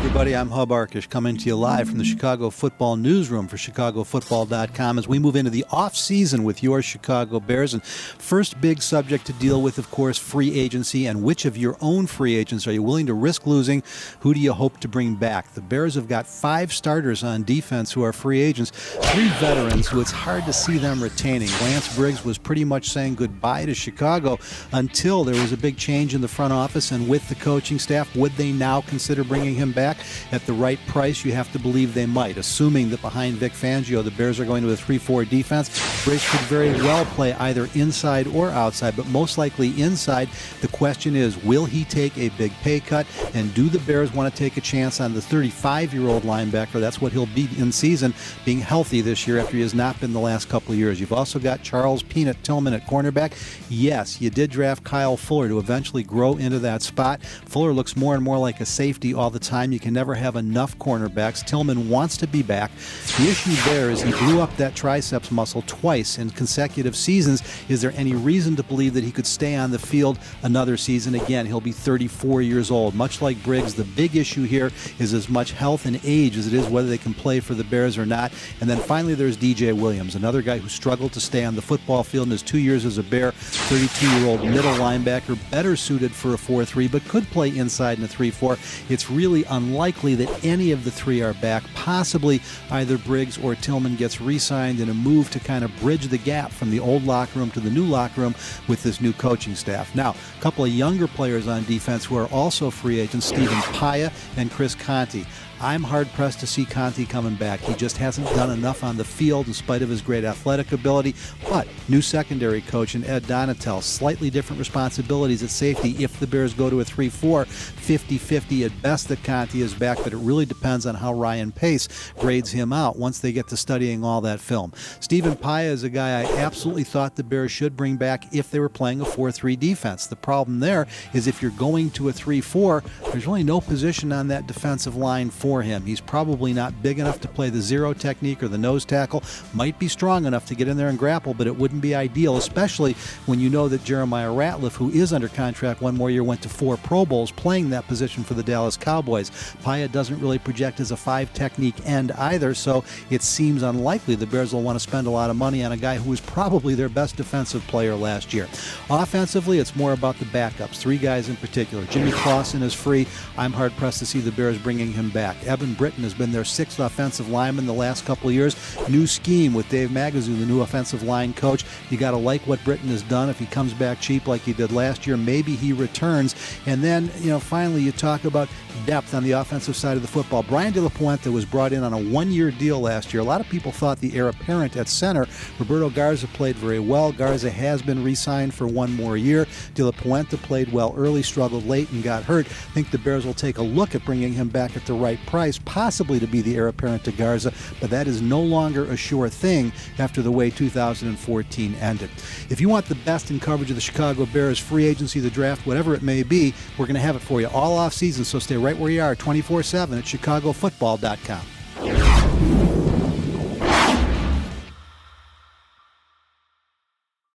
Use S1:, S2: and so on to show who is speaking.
S1: everybody. I'm Hub Arkush coming to you live from the Chicago Football Newsroom for ChicagoFootball.com as we move into the off-season with your Chicago Bears. And first big subject to deal with, of course, free agency and which of your own free agents are you willing to risk losing? Who do you hope to bring back? The Bears have got 5 starters on defense who are free agents, 3 veterans who it's hard to see them retaining. Lance Briggs was pretty much saying goodbye to Chicago until there was a big change in the front office and with the coaching staff. Would they now consider bringing him back at the right price? You have to believe they might, assuming that behind Vic Fangio the Bears are going to a 3-4 defense. Briggs could very well play either inside or outside, but most likely inside. The question is, will he take a big pay cut, and do the Bears want to take a chance on the 35-year-old linebacker? That's what he'll be in season, being healthy this year after he has not been the last couple of years. You've also got Charles Peanut Tillman at cornerback. Yes, you did draft Kyle Fuller to eventually grow into that spot. Fuller looks more and more like a safety all the time. You can never have enough cornerbacks. Tillman wants to be back. The issue there is he blew up that triceps muscle twice in consecutive seasons. Is there any reason to believe that he could stay on the field another season? Again, he'll be 34 years old. Much like Briggs, the big issue here is as much health and age as it is whether they can play for the Bears or not. And then finally there's DJ Williams, another guy who struggled to stay on the football field in his 2 years as a Bear, 32-year-old middle linebacker, better suited for a 4-3, but could play inside in a 3-4. It's really unlikely that any of the 3 are back. Possibly either Briggs or Tillman gets re-signed in a move to kind of bridge the gap from the old locker room to the new locker room with this new coaching staff. Now, a couple of younger players on defense who are also free agents, Stephen Paia and Chris Conti. I'm hard-pressed to see Conti coming back. He just hasn't done enough on the field in spite of his great athletic ability. But new secondary coach in Ed Donatel, slightly different responsibilities at safety if the Bears go to a 3-4, 50-50 at best that Conti is back, but it really depends on how Ryan Pace grades him out once they get to studying all that film. Stephen Paia is a guy I absolutely thought the Bears should bring back if they were playing a 4-3 defense. The problem there is if you're going to a 3-4, there's really no position on that defensive line for him. He's probably not big enough to play the zero technique or the nose tackle. Might be strong enough to get in there and grapple, but it wouldn't be ideal, especially when you know that Jeremiah Ratliff, who is under contract one more year, went to 4 Pro Bowls playing that position for the Dallas Cowboys. Paia doesn't really project as a 5 technique end either, so it seems unlikely the Bears will want to spend a lot of money on a guy who was probably their best defensive player last year. Offensively, it's more about the backups, 3 guys in particular. Jimmy Clausen is free. I'm hard-pressed to see the Bears bringing him back. Evan Britton has been their 6th offensive lineman the last couple of years. New scheme with Dave Magazoo, the new offensive line coach. You got to like what Britton has done. If he comes back cheap like he did last year, maybe he returns. And then, finally you talk about depth on the offensive side of the football. Brian De La Puente was brought in on a 1-year deal last year. A lot of people thought the heir apparent at center. Roberto Garza played very well. Garza has been re-signed for 1 more year. De La Puente played well early, struggled late, and got hurt. I think the Bears will take a look at bringing him back at the right price, possibly to be the heir apparent to Garza, but that is no longer a sure thing after the way 2014 ended. If you want the best in coverage of the Chicago Bears, free agency, the draft, whatever it may be, we're going to have it for you all off season, so stay right where you are 24/7 at ChicagoFootball.com.